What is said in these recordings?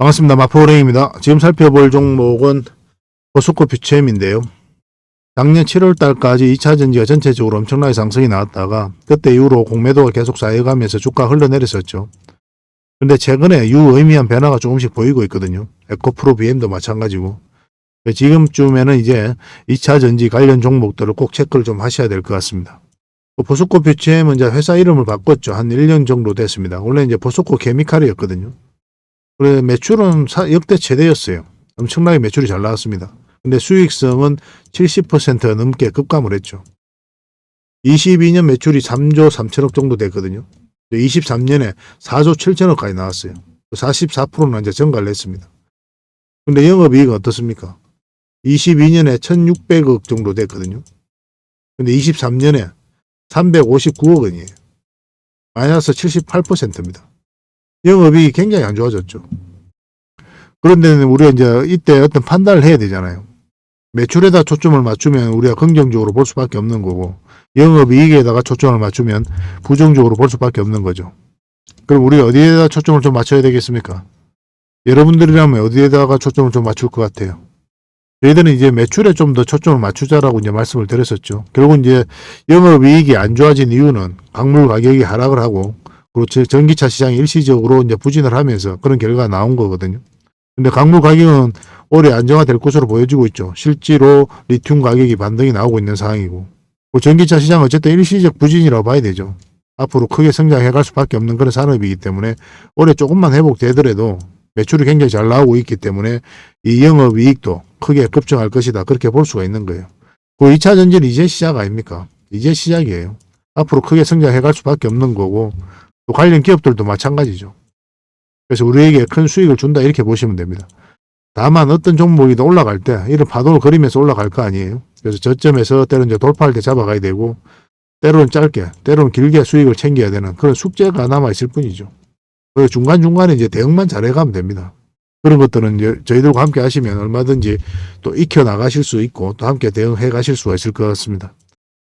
반갑습니다. 마포은행입니다. 지금 살펴볼 종목은 포스코 퓨처엠인데요. 작년 7월 달까지 2차 전지가 전체적으로 엄청나게 상승이 나왔다가 그때 이후로 공매도가 계속 쌓여가면서 주가 흘러내렸었죠. 그런데 최근에 유의미한 변화가 조금씩 보이고 있거든요. 에코프로 BM도 마찬가지고. 지금쯤에는 이제 2차 전지 관련 종목들을 꼭 체크를 좀 하셔야 될 것 같습니다. 포스코 퓨처엠은 이제 회사 이름을 바꿨죠. 한 1년 정도 됐습니다. 원래 이제 포스코 케미칼이었거든요. 그래 매출은 역대 최대였어요. 엄청나게 매출이 잘 나왔습니다. 근데 수익성은 70% 넘게 급감을 했죠. 22년 매출이 3조 3천억 정도 됐거든요. 23년에 4조 7천억까지 나왔어요. 44%는 이제 증가를 했습니다. 근데 영업이익은 어떻습니까? 22년에 1,600억 정도 됐거든요. 근데 23년에 359억 원이에요. 마이너스 78%입니다. 영업이 굉장히 안 좋아졌죠. 그런데 우리가 이제 이때 어떤 판단을 해야 되잖아요. 매출에다 초점을 맞추면 우리가 긍정적으로 볼 수밖에 없는 거고, 영업이익에다가 초점을 맞추면 부정적으로 볼 수밖에 없는 거죠. 그럼 우리가 어디에다 초점을 좀 맞춰야 되겠습니까? 여러분들이라면 어디에다가 초점을 좀 맞출 것 같아요? 저희들은 이제 매출에 좀 더 초점을 맞추자라고 이제 말씀을 드렸었죠. 결국 이제 영업이익이 안 좋아진 이유는 광물 가격이 하락을 하고, 그리고 전기차 시장이 일시적으로 이제 부진을 하면서 그런 결과가 나온 거거든요. 근데 광물 가격은 올해 안정화될 것으로 보여지고 있죠. 실제로 리튬 가격이 반등이 나오고 있는 상황이고, 전기차 시장은 어쨌든 일시적 부진이라고 봐야 되죠. 앞으로 크게 성장해 갈 수밖에 없는 그런 산업이기 때문에 올해 조금만 회복되더라도 매출이 굉장히 잘 나오고 있기 때문에 이 영업이익도 크게 급증할 것이다. 그렇게 볼 수가 있는 거예요. 그 2차 전지는 이제 시작 아닙니까? 이제 시작이에요. 앞으로 크게 성장해 갈 수밖에 없는 거고, 또 관련 기업들도 마찬가지죠. 그래서 우리에게 큰 수익을 준다 이렇게 보시면 됩니다. 다만 어떤 종목이든 올라갈 때 이런 파도를 그리면서 올라갈 거 아니에요. 그래서 저점에서 때로는 이제 돌파할 때 잡아가야 되고, 때로는 짧게, 때로는 길게 수익을 챙겨야 되는 그런 숙제가 남아 있을 뿐이죠. 그래서 중간중간에 이제 대응만 잘해가면 됩니다. 그런 것들은 이제 저희들과 함께 하시면 얼마든지 또 익혀 나가실 수 있고 또 함께 대응해 가실 수가 있을 것 같습니다.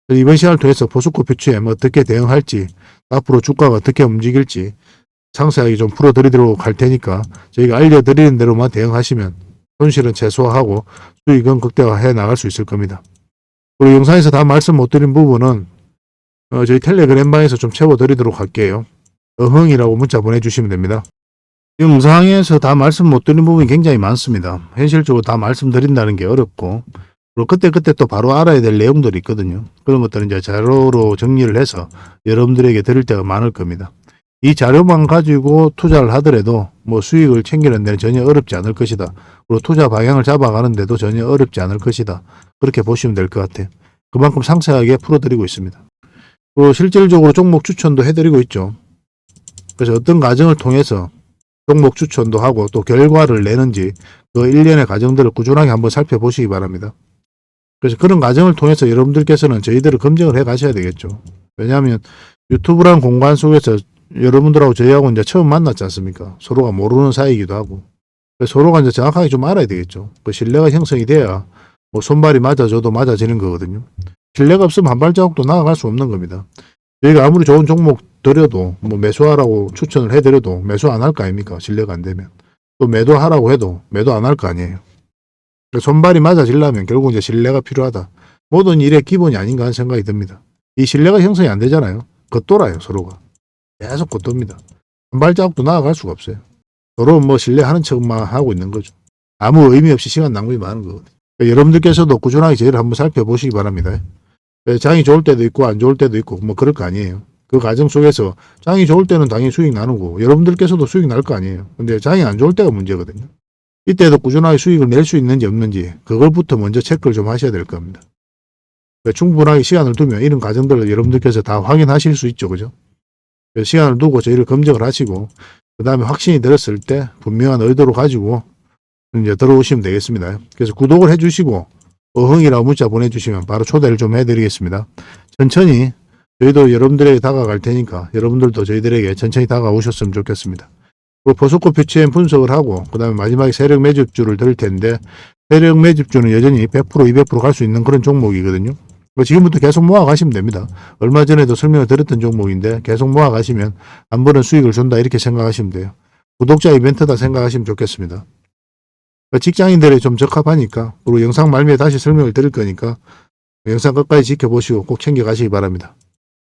이번 시간을 통해서 포스코 퓨처엠 어떻게 대응할지, 앞으로 주가가 어떻게 움직일지 상세하게 좀 풀어드리도록 할 테니까 저희가 알려드리는 대로만 대응하시면 손실은 최소화하고 수익은 극대화해 나갈 수 있을 겁니다. 그리고 영상에서 다 말씀 못 드린 부분은 저희 텔레그램방에서 좀 채워드리도록 할게요. 어흥이라고 문자 보내주시면 됩니다. 영상에서 다 말씀 못 드린 부분이 굉장히 많습니다. 현실적으로 다 말씀드린다는 게 어렵고, 그리고 그때 또 바로 알아야 될 내용들이 있거든요. 그런 것들은 이제 자료로 정리를 해서 여러분들에게 드릴 때가 많을 겁니다. 이 자료만 가지고 투자를 하더라도 뭐 수익을 챙기는 데는 전혀 어렵지 않을 것이다. 그리고 투자 방향을 잡아가는 데도 전혀 어렵지 않을 것이다. 그렇게 보시면 될 것 같아요. 그만큼 상세하게 풀어드리고 있습니다. 그리고 실질적으로 종목 추천도 해드리고 있죠. 그래서 어떤 과정을 통해서 종목 추천도 하고 또 결과를 내는지 그 일련의 과정들을 꾸준하게 한번 살펴보시기 바랍니다. 그래서 그런 과정을 통해서 여러분들께서는 저희들을 검증을 해 가셔야 되겠죠. 왜냐하면 유튜브라는 공간 속에서 여러분들하고 저희하고 이제 처음 만났지 않습니까? 서로가 모르는 사이이기도 하고. 서로가 이제 정확하게 좀 알아야 되겠죠. 그 신뢰가 형성이 돼야 뭐 손발이 맞아줘도 맞아지는 거거든요. 신뢰가 없으면 한 발자국도 나아갈 수 없는 겁니다. 저희가 아무리 좋은 종목 드려도 뭐 매수하라고 추천을 해드려도 매수 안 할 거 아닙니까? 신뢰가 안 되면. 또 매도하라고 해도 매도 안 할 거 아니에요. 손발이 맞아지려면 결국 이제 신뢰가 필요하다. 모든 일의 기본이 아닌가 하는 생각이 듭니다. 이 신뢰가 형성이 안 되잖아요. 겉돌아요, 서로가. 계속 겉돕니다. 한 발자국도 나아갈 수가 없어요. 서로 뭐 신뢰하는 척만 하고 있는 거죠. 아무 의미 없이 시간 낭비 많은 거거든요. 여러분들께서도 꾸준하게 저희를 한번 살펴보시기 바랍니다. 장이 좋을 때도 있고 안 좋을 때도 있고 뭐 그럴 거 아니에요. 그 과정 속에서 장이 좋을 때는 당연히 수익 나누고 여러분들께서도 수익 날 거 아니에요. 근데 장이 안 좋을 때가 문제거든요. 이때도 꾸준하게 수익을 낼 수 있는지 없는지 그걸부터 먼저 체크를 좀 하셔야 될 겁니다. 충분하게 시간을 두면 이런 과정들을 여러분들께서 다 확인하실 수 있죠. 그죠? 시간을 두고 저희를 검증을 하시고 그 다음에 확신이 들었을 때 분명한 의도를 가지고 이제 들어오시면 되겠습니다. 그래서 구독을 해주시고 어흥이라고 문자 보내주시면 바로 초대를 좀 해드리겠습니다. 천천히 저희도 여러분들에게 다가갈 테니까 여러분들도 저희들에게 천천히 다가오셨으면 좋겠습니다. 포스코 퓨처엠 분석을 하고 그 다음에 마지막에 세력 매집주를 들 텐데 세력 매집주는 여전히 100% 200% 갈 수 있는 그런 종목이거든요. 지금부터 계속 모아가시면 됩니다. 얼마 전에도 설명을 드렸던 종목인데 계속 모아가시면 한 번은 수익을 준다 이렇게 생각하시면 돼요. 구독자 이벤트다 생각하시면 좋겠습니다. 직장인들이 좀 적합하니까, 그리고 영상 말미에 다시 설명을 드릴 거니까 영상 끝까지 지켜보시고 꼭 챙겨가시기 바랍니다.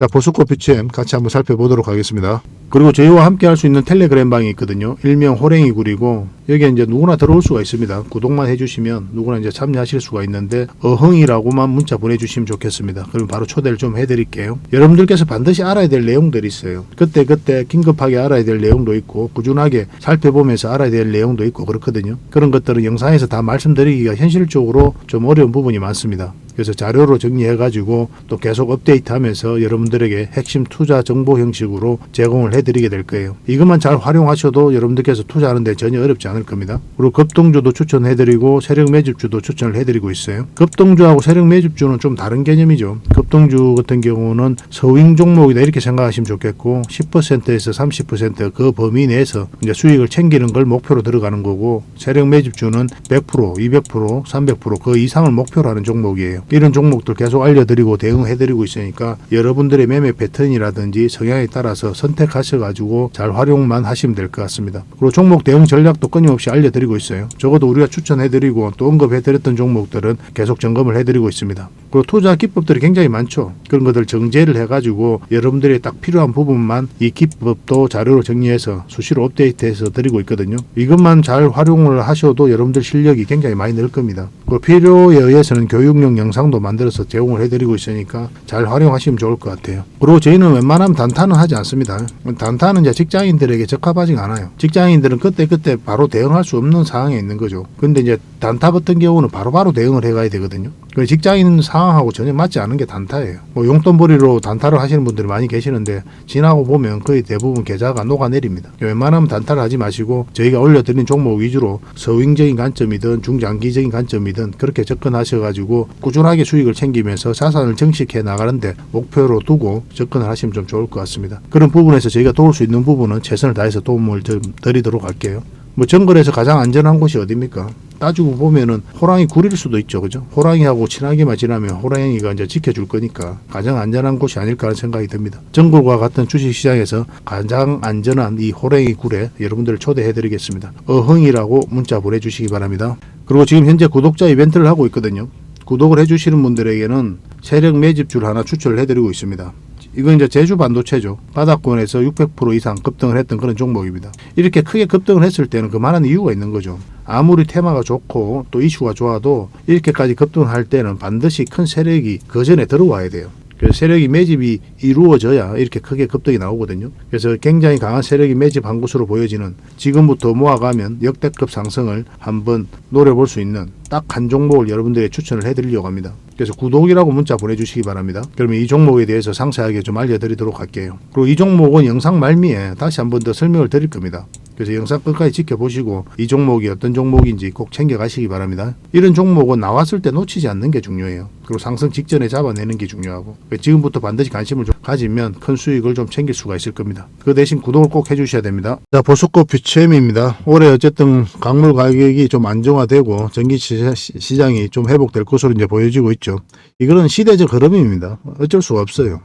자, 보스코 BGM 같이 한번 살펴보도록 하겠습니다. 그리고 저희와 함께 할 수 있는 텔레그램 방이 있거든요. 일명 호랭이 굴이고, 여기에 이제 누구나 들어올 수가 있습니다. 구독만 해주시면 누구나 이제 참여하실 수가 있는데, 어흥이라고만 문자 보내주시면 좋겠습니다. 그럼 바로 초대를 좀 해드릴게요. 여러분들께서 반드시 알아야 될 내용들이 있어요. 그때 긴급하게 알아야 될 내용도 있고, 꾸준하게 살펴보면서 알아야 될 내용도 있고 그렇거든요. 그런 것들은 영상에서 다 말씀드리기가 현실적으로 좀 어려운 부분이 많습니다. 그래서 자료로 정리해가지고 또 계속 업데이트하면서 여러분들에게 핵심 투자 정보 형식으로 제공을 해드리게 될 거예요. 이것만 잘 활용하셔도 여러분들께서 투자하는데 전혀 어렵지 않을 겁니다. 그리고 급등주도 추천해드리고 세력 매집주도 추천을 해드리고 있어요. 급등주하고 세력 매집주는 좀 다른 개념이죠. 급등주 같은 경우는 서윙 종목이다 이렇게 생각하시면 좋겠고, 10%에서 30% 범위 내에서 이제 수익을 챙기는 걸 목표로 들어가는 거고, 세력 매집주는 100%, 200%, 300% 이상을 목표로 하는 종목이에요. 이런 종목들 계속 알려드리고 대응해드리고 있으니까 여러분들의 매매 패턴이라든지 성향에 따라서 선택하셔가지고 잘 활용만 하시면 될 것 같습니다. 그리고 종목 대응 전략도 끊임없이 알려드리고 있어요. 적어도 우리가 추천해드리고 또 언급해드렸던 종목들은 계속 점검을 해드리고 있습니다. 그리고 투자 기법들이 굉장히 많죠. 그런 것들 정제를 해가지고 여러분들이 딱 필요한 부분만 이 기법도 자료로 정리해서 수시로 업데이트해서 드리고 있거든요. 이것만 잘 활용을 하셔도 여러분들 실력이 굉장히 많이 늘 겁니다. 그리고 필요에 의해서는 교육용 영상도 만들어서 제공을 해드리고 있으니까 잘 활용하시면 좋을 것 같아요. 그리고 저희는 웬만하면 단타는 하지 않습니다. 단타는 이제 직장인들에게 적합하지 않아요. 직장인들은 그때 바로 대응할 수 없는 상황에 있는 거죠. 근데 이제 단타 같은 경우는 바로바로 대응을 해가야 되거든요. 직장인 상황하고 전혀 맞지 않은 게 단타예요. 용돈벌이로 단타를 하시는 분들이 많이 계시는데 지나고 보면 거의 대부분 계좌가 녹아내립니다. 웬만하면 단타를 하지 마시고 저희가 올려드린 종목 위주로 서윙적인 관점이든 중장기적인 관점이든 그렇게 접근하셔가지고 꾸준하게 수익을 챙기면서 자산을 정식해 나가는데 목표로 두고 접근을 하시면 좀 좋을 것 같습니다. 그런 부분에서 저희가 도울 수 있는 부분은 최선을 다해서 도움을 좀 드리도록 할게요. 정글에서 가장 안전한 곳이 어디입니까? 따지고 보면은 호랑이 굴일 수도 있죠. 그죠? 호랑이하고 친하게만 지나면 호랑이가 이제 지켜줄 거니까 가장 안전한 곳이 아닐까 하는 생각이 듭니다. 정글과 같은 주식시장에서 가장 안전한 이 호랑이 굴에 여러분들을 초대해 드리겠습니다. 어흥이라고 문자 보내주시기 바랍니다. 그리고 지금 현재 구독자 이벤트를 하고 있거든요. 구독을 해주시는 분들에게는 세력 매집주를 하나 추천을 해드리고 있습니다. 이건 이제 제주 반도체죠. 바닥권에서 600% 이상 급등을 했던 그런 종목입니다. 이렇게 크게 급등을 했을 때는 그만한 이유가 있는 거죠. 아무리 테마가 좋고 또 이슈가 좋아도 이렇게까지 급등을 할 때는 반드시 큰 세력이 그 전에 들어와야 돼요. 그래서 세력이 매집이 이루어져야 이렇게 크게 급등이 나오거든요. 그래서 굉장히 강한 세력이 매집한 것으로 보여지는, 지금부터 모아가면 역대급 상승을 한번 노려볼 수 있는 딱 한 종목을 여러분들에게 추천을 해드리려고 합니다. 그래서 구독이라고 문자 보내주시기 바랍니다. 그러면 이 종목에 대해서 상세하게 좀 알려드리도록 할게요. 그리고 이 종목은 영상 말미에 다시 한 번 더 설명을 드릴 겁니다. 그래서 영상 끝까지 지켜보시고 이 종목이 어떤 종목인지 꼭 챙겨가시기 바랍니다. 이런 종목은 나왔을 때 놓치지 않는 게 중요해요. 그리고 상승 직전에 잡아내는 게 중요하고, 지금부터 반드시 관심을 좀 가지면 큰 수익을 좀 챙길 수가 있을 겁니다. 그 대신 구독을 꼭 해주셔야 됩니다. 자, 보스코 BGM입니다. 올해 어쨌든 광물 가격이 좀 안정화되고 전기 시장이 좀 회복될 것으로 이제 보여지고 있죠. 이거는 시대적 흐름입니다. 어쩔 수가 없어요.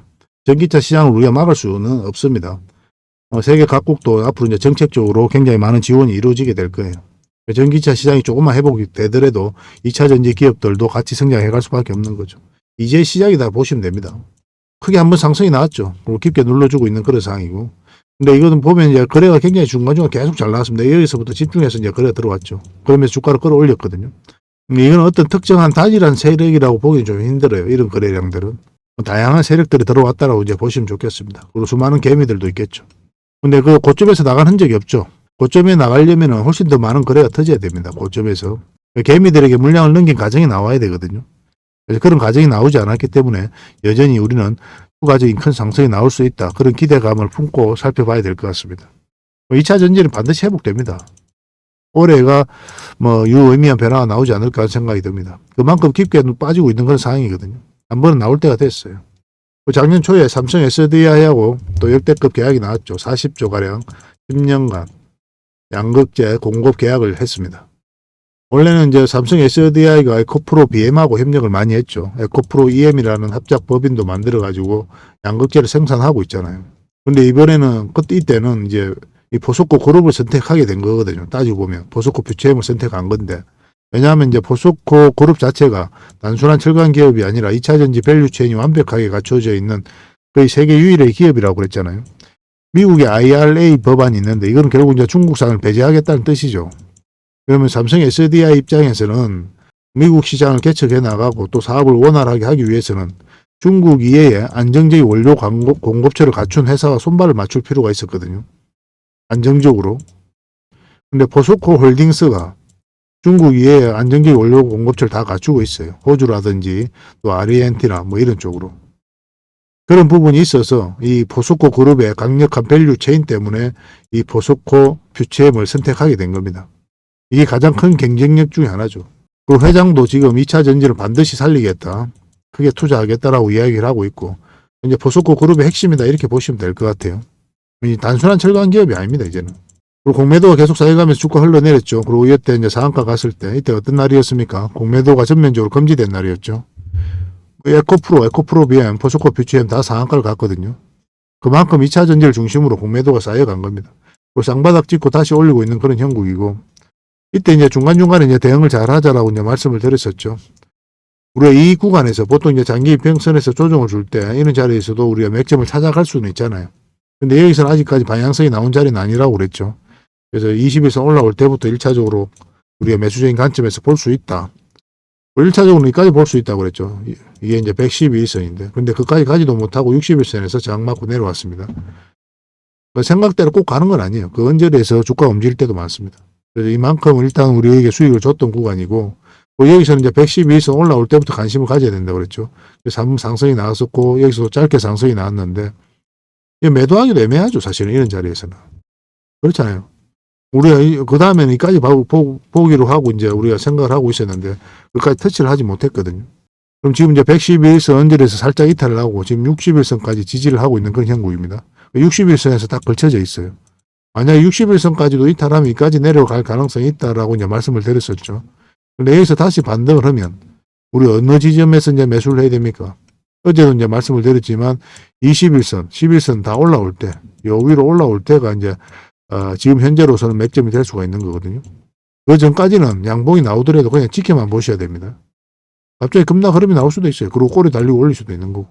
전기차 시장을 우리가 막을 수는 없습니다. 세계 각국도 앞으로 이제 정책적으로 굉장히 많은 지원이 이루어지게 될 거예요. 전기차 시장이 조금만 회복이 되더라도 2차 전지 기업들도 같이 성장해 갈 수밖에 없는 거죠. 이제 시작이다 보시면 됩니다. 크게 한번 상승이 나왔죠. 그리고 깊게 눌러주고 있는 그런 상황이고. 근데 이거는 보면 이제 거래가 굉장히 중간중간 계속 잘 나왔습니다. 여기서부터 집중해서 이제 거래가 들어왔죠. 그러면서 주가를 끌어올렸거든요. 이건 어떤 특정한 단일한 세력이라고 보기는 좀 힘들어요. 이런 거래량들은. 다양한 세력들이 들어왔다라고 이제 보시면 좋겠습니다. 그리고 수많은 개미들도 있겠죠. 근데 그 고점에서 나간 흔적이 없죠. 고점에 나가려면 훨씬 더 많은 거래가 터져야 됩니다. 고점에서. 개미들에게 물량을 넘긴 가정이 나와야 되거든요. 그래서 그런 가정이 나오지 않았기 때문에 여전히 우리는 추가적인 큰 상승이 나올 수 있다. 그런 기대감을 품고 살펴봐야 될 것 같습니다. 2차 전지는 반드시 회복됩니다. 올해가 유의미한 변화가 나오지 않을까 하는 생각이 듭니다. 그만큼 깊게 빠지고 있는 그런 상황이거든요. 한 번은 나올 때가 됐어요. 작년 초에 삼성 SDI하고 또 역대급 계약이 나왔죠. 40조 가량 10년간 양극재 공급 계약을 했습니다. 원래는 이제 삼성 SDI가 에코프로 BM하고 협력을 많이 했죠. 에코프로 EM이라는 합작 법인도 만들어 가지고 양극재를 생산하고 있잖아요. 근데 이번에는 이때는 이제 이 포스코 그룹을 선택하게 된 거거든요. 따지고 보면 포스코 퓨처엠을 선택한 건데, 왜냐하면 이제 포스코 그룹 자체가 단순한 철강 기업이 아니라 2차 전지 밸류 체인이 완벽하게 갖춰져 있는 거의 세계 유일의 기업이라고 그랬잖아요. 미국의 IRA 법안이 있는데 이거는 결국 이제 중국산을 배제하겠다는 뜻이죠. 그러면 삼성 SDI 입장에서는 미국 시장을 개척해 나가고 또 사업을 원활하게 하기 위해서는 중국 이외에 안정적인 원료 공급처를 갖춘 회사와 손발을 맞출 필요가 있었거든요. 안정적으로. 근데 포스코 홀딩스가 중국 이외에 안정적인 원료 공급처를 다 갖추고 있어요. 호주라든지 또 아르헨티나 뭐 이런 쪽으로. 그런 부분이 있어서 이 포스코 그룹의 강력한 밸류 체인 때문에 이 포스코 퓨처엠을 선택하게 된 겁니다. 이게 가장 큰 경쟁력 중에 하나죠. 그리고 회장도 지금 2차 전지를 반드시 살리겠다. 크게 투자하겠다라고 이야기를 하고 있고, 이제 포스코 그룹의 핵심이다 이렇게 보시면 될 것 같아요. 단순한 철강 기업이 아닙니다, 이제는. 그리고 공매도가 계속 쌓여가면서 주가 흘러내렸죠. 그리고 이때 이제 상한가 갔을 때, 이때 어떤 날이었습니까? 공매도가 전면적으로 금지된 날이었죠. 에코프로 BM, 포스코 퓨처엠 다 상한가를 갔거든요. 그만큼 2차 전지를 중심으로 공매도가 쌓여간 겁니다. 그리고 쌍바닥 찍고 다시 올리고 있는 그런 형국이고, 이때 이제 중간중간에 이제 대응을 잘 하자라고 이제 말씀을 드렸었죠. 우리가 이 구간에서 보통 이제 장기 이평선에서 조정을 줄 때 이런 자리에서도 우리가 맥점을 찾아갈 수는 있잖아요. 근데 여기서는 아직까지 방향성이 나온 자리는 아니라고 그랬죠. 그래서 21선 올라올 때부터 1차적으로 우리가 매수적인 관점에서 볼 수 있다. 1차적으로 여기까지 볼 수 있다고 그랬죠. 이게 이제 112일선인데. 근데 그까지 가지도 못하고 60일선에서 저항 맞고 내려왔습니다. 생각대로 꼭 가는 건 아니에요. 그 언저리에서 주가가 움직일 때도 많습니다. 그래서 이만큼 일단 우리에게 수익을 줬던 구간이고, 여기서는 이제 112일선 올라올 때부터 관심을 가져야 된다고 그랬죠. 3분 상승이 나왔었고, 여기서 짧게 상승이 나왔는데, 매도하기도 애매하죠, 사실은 이런 자리에서는. 그렇잖아요. 우리가 그 다음에는 이까지 보기로 하고 이제 우리가 생각을 하고 있었는데, 그까지 터치를 하지 못했거든요. 그럼 지금 이제 112일선 언저리에서 살짝 이탈을 하고, 지금 60일선까지 지지를 하고 있는 그런 형국입니다. 60일선에서 딱 걸쳐져 있어요. 만약에 60일선까지도 이탈하면 이까지 내려갈 가능성이 있다라고 이제 말씀을 드렸었죠. 근데 여기서 다시 반등을 하면 우리 어느 지점에서 이제 매수를 해야 됩니까? 어제도 이제 말씀을 드렸지만 21선, 11선 다 올라올 때, 요 위로 올라올 때가 이제 지금 현재로서는 맥점이 될 수가 있는 거거든요. 그 전까지는 양봉이 나오더라도 그냥 지켜만 보셔야 됩니다. 갑자기 급락 흐름이 나올 수도 있어요. 그리고 꼬리 달리고 올릴 수도 있는 거고.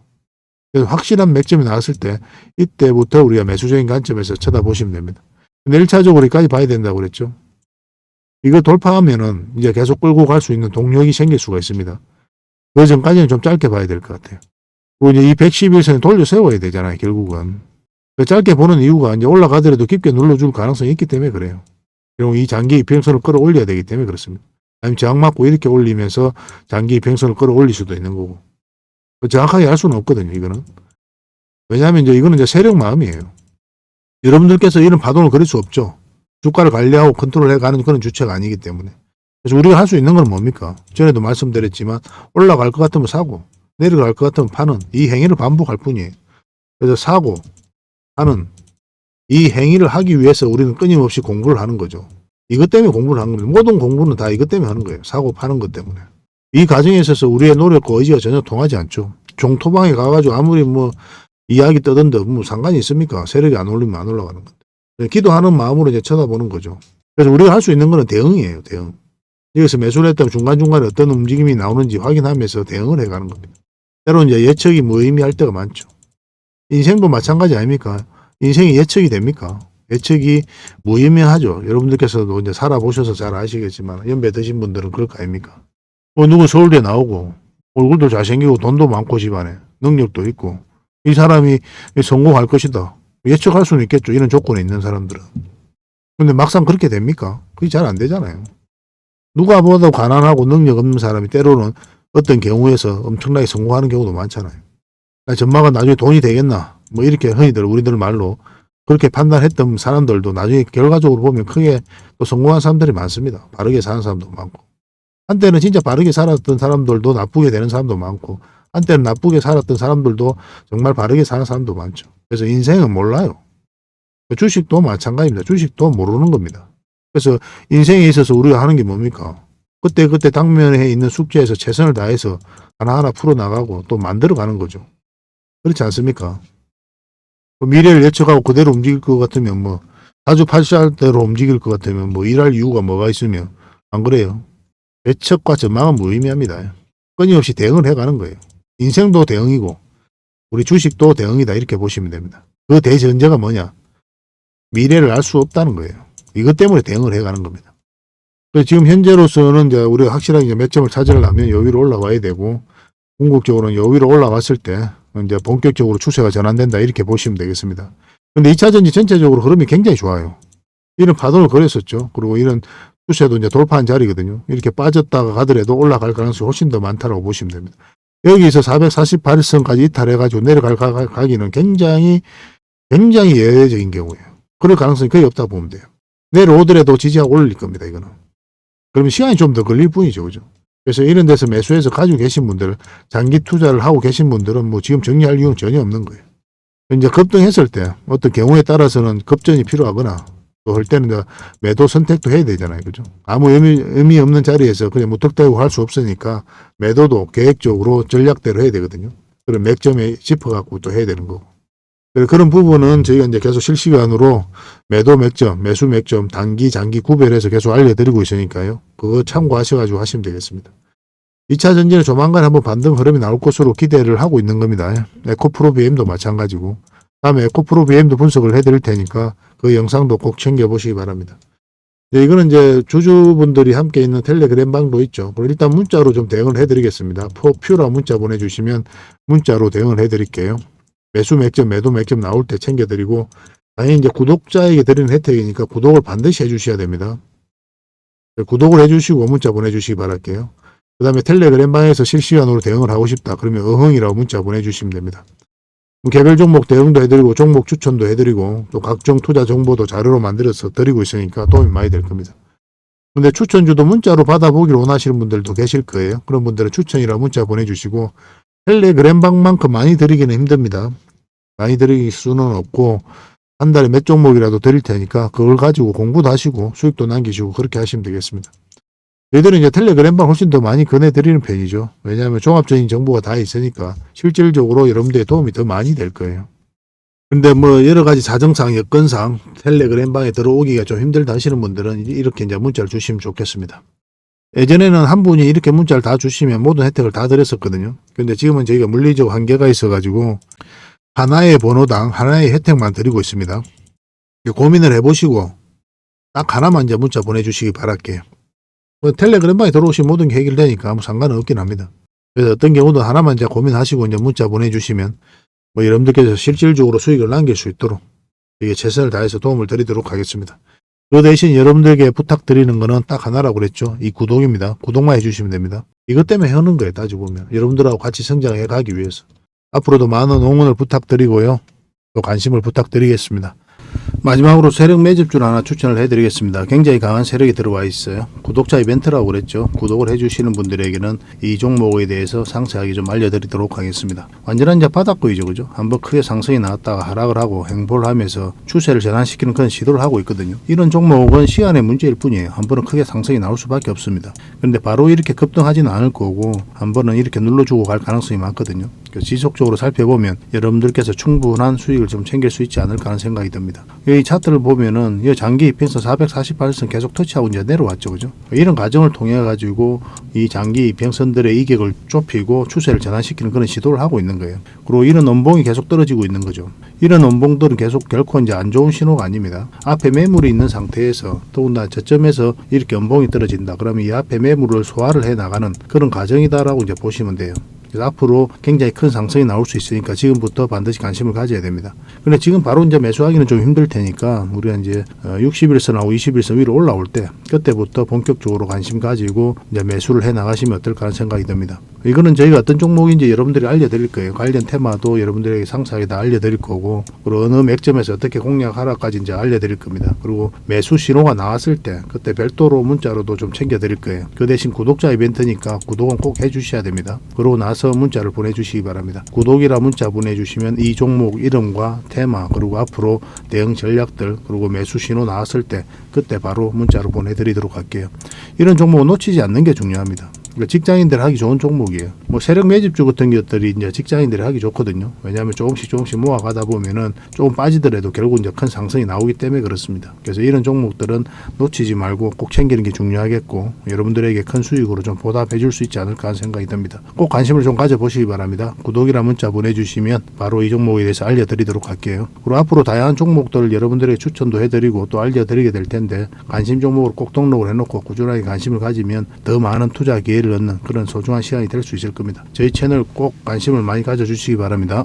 그래서 확실한 맥점이 나왔을 때 이때부터 우리가 매수적인 관점에서 쳐다보시면 됩니다. 근데 1차적으로 여기까지 봐야 된다고 그랬죠. 이거 돌파하면은 이제 계속 끌고 갈 수 있는 동력이 생길 수가 있습니다. 그 전까지는 좀 짧게 봐야 될 것 같아요. 그리고 이제 이 111선에 돌려 세워야 되잖아요, 결국은. 짧게 보는 이유가 이제 올라가더라도 깊게 눌러줄 가능성이 있기 때문에 그래요. 그리고 이 장기 이평선을 끌어올려야 되기 때문에 그렇습니다. 아니면 저항 맞고 이렇게 올리면서 장기 이평선을 끌어올릴 수도 있는 거고. 정확하게 알 수는 없거든요, 이거는. 왜냐하면 이제 이거는 이제 세력 마음이에요. 여러분들께서 이런 파동을 그릴 수 없죠. 주가를 관리하고 컨트롤해 가는 그런 주체가 아니기 때문에. 그래서 우리가 할 수 있는 건 뭡니까? 전에도 말씀드렸지만 올라갈 것 같으면 사고 내려갈 것 같으면 파는 이 행위를 반복할 뿐이에요. 그래서 사고 파는 이 행위를 하기 위해서 우리는 끊임없이 공부를 하는 거죠. 이것 때문에 공부를 하는 겁니다. 모든 공부는 다 이것 때문에 하는 거예요. 사고 파는 것 때문에. 이 과정에 있어서 우리의 노력과 의지가 전혀 통하지 않죠. 종토방에 가가지고 아무리 뭐 이야기 떠든데 뭐 상관이 있습니까? 세력이 안 올리면 안 올라가는 건데. 기도하는 마음으로 이제 쳐다보는 거죠. 그래서 우리가 할 수 있는 거는 대응이에요, 대응. 여기서 매수를 했다면 중간중간에 어떤 움직임이 나오는지 확인하면서 대응을 해가는 겁니다. 때로는 이제 예측이 무의미할 때가 많죠. 인생도 마찬가지 아닙니까? 인생이 예측이 됩니까? 예측이 무의미하죠. 여러분들께서도 이제 살아보셔서 잘 아시겠지만, 연배 드신 분들은 그럴 거 아닙니까? 누구 서울대 나오고, 얼굴도 잘생기고, 돈도 많고 집안에, 능력도 있고, 이 사람이 성공할 것이다. 예측할 수는 있겠죠. 이런 조건에 있는 사람들은. 근데 막상 그렇게 됩니까? 그게 잘 안 되잖아요. 누가 보다 가난하고 능력 없는 사람이 때로는 어떤 경우에서 엄청나게 성공하는 경우도 많잖아요. 전마가 나중에 돈이 되겠나? 뭐 이렇게 흔히들 우리들 말로 그렇게 판단했던 사람들도 나중에 결과적으로 보면 크게 또 성공한 사람들이 많습니다. 바르게 사는 사람도 많고. 한때는 진짜 바르게 살았던 사람들도 나쁘게 되는 사람도 많고, 한때는 나쁘게 살았던 사람들도 정말 바르게 사는 사람도 많죠. 그래서 인생은 몰라요. 주식도 마찬가지입니다. 주식도 모르는 겁니다. 그래서 인생에 있어서 우리가 하는 게 뭡니까? 그때 당면에 있는 숙제에서 최선을 다해서 하나하나 풀어나가고 또 만들어가는 거죠. 그렇지 않습니까? 미래를 예측하고 그대로 움직일 것 같으면 뭐 자주 팔시할대로 움직일 것 같으면 뭐 일할 이유가 뭐가 있으며 안 그래요. 예측과 전망은 무의미합니다. 끊임없이 대응을 해가는 거예요. 인생도 대응이고 우리 주식도 대응이다 이렇게 보시면 됩니다. 그 대전제가 뭐냐? 미래를 알 수 없다는 거예요. 이것 때문에 대응을 해가는 겁니다. 그래서 지금 현재로서는 이제 우리가 확실하게 이제 매점을 찾으려면 요 위로 올라와야 되고 궁극적으로는 요 위로 올라왔을 때 이제 본격적으로 추세가 전환된다 이렇게 보시면 되겠습니다. 근데 2차전지 전체적으로 흐름이 굉장히 좋아요. 이런 파동을 그렸었죠. 그리고 이런 추세도 이제 돌파한 자리거든요. 이렇게 빠졌다가 가더라도 올라갈 가능성이 훨씬 더 많다고 보시면 됩니다. 여기서 448선까지 이탈해가지고 내려갈 가기는 굉장히 예외적인 경우예요. 그럴 가능성이 거의 없다고 보면 돼요. 내려오더라도 지지하고 올릴 겁니다. 이거는. 그러면 시간이 좀 더 걸릴 뿐이죠. 그죠? 그래서 이런 데서 매수해서 가지고 계신 분들, 장기 투자를 하고 계신 분들은 뭐 지금 정리할 이유는 전혀 없는 거예요. 이제 급등했을 때 어떤 경우에 따라서는 급전이 필요하거나 또 할 때는 이제 매도 선택도 해야 되잖아요. 그죠? 아무 의미 없는 자리에서 그냥 무턱대고 할 수 없으니까 매도도 계획적으로 전략대로 해야 되거든요. 그럼 맥점에 짚어갖고 또 해야 되는 거고. 그런 부분은 저희가 이제 계속 실시간으로 매도 맥점, 매수 맥점, 단기, 장기 구별해서 계속 알려드리고 있으니까요. 그거 참고하셔가지고 하시면 되겠습니다. 2차 전지는 조만간 한번 반등 흐름이 나올 것으로 기대를 하고 있는 겁니다. 에코프로 BM도 마찬가지고. 다음에 에코프로 BM도 분석을 해드릴 테니까 그 영상도 꼭 챙겨보시기 바랍니다. 네, 이거는 이제 주주분들이 함께 있는 텔레그램 방도 있죠. 그리고 일단 문자로 좀 대응을 해드리겠습니다. 퓨라 문자 보내주시면 문자로 대응을 해드릴게요. 매수 맥점, 매도 맥점 나올 때 챙겨드리고, 당연히 이제 구독자에게 드리는 혜택이니까 구독을 반드시 해주셔야 됩니다. 구독을 해주시고 문자 보내주시기 바랄게요. 그 다음에 텔레그램 방에서 실시간으로 대응을 하고 싶다. 그러면 어흥이라고 문자 보내주시면 됩니다. 개별 종목 대응도 해드리고 종목 추천도 해드리고 또 각종 투자 정보도 자료로 만들어서 드리고 있으니까 도움이 많이 될 겁니다. 근데 추천주도 문자로 받아보기를 원하시는 분들도 계실 거예요. 그런 분들은 추천이라 문자 보내주시고 텔레그램 방만큼 많이 드리기는 힘듭니다. 많이 드릴 수는 없고 한 달에 몇 종목이라도 드릴 테니까 그걸 가지고 공부도 하시고 수익도 남기시고 그렇게 하시면 되겠습니다. 저희들은 이제 텔레그램방 훨씬 더 많이 권해드리는 편이죠. 왜냐하면 종합적인 정보가 다 있으니까 실질적으로 여러분들의 도움이 더 많이 될 거예요. 근데 뭐 여러 가지 사정상 여건상 텔레그램방에 들어오기가 좀 힘들다 하시는 분들은 이렇게 이제 문자를 주시면 좋겠습니다. 예전에는 한 분이 이렇게 문자를 다 주시면 모든 혜택을 다 드렸었거든요. 근데 지금은 저희가 물리적 한계가 있어가지고 하나의 번호당 하나의 혜택만 드리고 있습니다. 고민을 해보시고 딱 하나만 이제 문자 보내주시기 바랄게요. 뭐 텔레그램방에 들어오시면 모든 게 해결되니까 아무 상관은 없긴 합니다. 그래서 어떤 경우도 하나만 이제 고민하시고 이제 문자 보내주시면 뭐 여러분들께서 실질적으로 수익을 남길 수 있도록 이게 최선을 다해서 도움을 드리도록 하겠습니다. 그 대신 여러분들에게 부탁드리는 거는 딱 하나라고 그랬죠. 이 구독입니다. 구독만 해주시면 됩니다. 이것 때문에 하는 거예요. 따지고 보면. 여러분들하고 같이 성장해 가기 위해서. 앞으로도 많은 응원을 부탁드리고요. 또 관심을 부탁드리겠습니다. 마지막으로 세력 매집주를 하나 추천을 해드리겠습니다. 굉장히 강한 세력이 들어와 있어요. 구독자 이벤트라고 그랬죠. 구독을 해주시는 분들에게는 이 종목에 대해서 상세하게 좀 알려드리도록 하겠습니다. 완전한 이제 바닥구이죠. 그죠? 한번 크게 상승이 나왔다가 하락을 하고 행보를 하면서 추세를 전환시키는 그런 시도를 하고 있거든요. 이런 종목은 시간의 문제일 뿐이에요. 한 번은 크게 상승이 나올 수밖에 없습니다. 그런데 바로 이렇게 급등하지는 않을 거고 한 번은 이렇게 눌러주고 갈 가능성이 많거든요. 지속적으로 살펴보면 여러분들께서 충분한 수익을 좀 챙길 수 있지 않을까 하는 생각이 듭니다. 이 차트를 보면은 이 장기 이평선 448선 계속 터치하고 이제 내려왔죠. 그죠? 이런 과정을 통해 가지고 이 장기 이평선들의 이격을 좁히고 추세를 전환시키는 그런 시도를 하고 있는 거예요. 그리고 이런 원봉이 계속 떨어지고 있는 거죠. 이런 원봉들은 계속 결코 이제 안 좋은 신호가 아닙니다. 앞에 매물이 있는 상태에서 더군다나 저점에서 이렇게 원봉이 떨어진다. 그러면 이 앞에 매물을 소화를 해 나가는 그런 과정이다라고 이제 보시면 돼요. 그래서 앞으로 굉장히 큰 상승이 나올 수 있으니까 지금부터 반드시 관심을 가져야 됩니다. 근데 지금 바로 이제 매수하기는 좀 힘들 테니까 우리가 이제 60일선하고 20일선 위로 올라올 때 그때부터 본격적으로 관심 가지고 이제 매수를 해 나가시면 어떨까 하는 생각이 듭니다. 이거는 저희가 어떤 종목인지 여러분들이 알려드릴 거예요. 관련 테마도 여러분들에게 상세하게 다 알려드릴 거고 그리고 어느 맥점에서 어떻게 공략하라까지 이제 알려드릴 겁니다. 그리고 매수 신호가 나왔을 때 그때 별도로 문자로도 좀 챙겨드릴 거예요. 그 대신 구독자 이벤트니까 구독은 꼭 해주셔야 됩니다. 그러고 나서 문자를 보내주시기 바랍니다. 구독이라 문자 보내주시면 이 종목 이름과 테마 그리고 앞으로 대응 전략들 그리고 매수 신호 나왔을 때 그때 바로 문자로 보내드리도록 할게요. 이런 종목은 놓치지 않는 게 중요합니다. 그러니까 직장인들 하기 좋은 종목이에요. 뭐 세력 매집주 같은 것들이 이제 직장인들이 하기 좋거든요. 왜냐하면 조금씩 모아가다 보면은 조금 빠지더라도 결국 이제 큰 상승이 나오기 때문에 그렇습니다. 그래서 이런 종목들은 놓치지 말고 꼭 챙기는 게 중요하겠고 여러분들에게 큰 수익으로 좀 보답해 줄 수 있지 않을까 하는 생각이 듭니다. 꼭 관심을 좀 가져보시기 바랍니다. 구독이라 문자 보내주시면 바로 이 종목에 대해서 알려드리도록 할게요. 그리고 앞으로 다양한 종목들을 여러분들에게 추천도 해드리고 또 알려드리게 될 텐데 관심 종목으로 꼭 등록을 해놓고 꾸준하게 관심을 가지면 더 많은 투자 기회를 얻는 그런 소중한 시간이 될 수 있을 겁니다. 저희 채널 꼭 관심을 많이 가져주시기 바랍니다.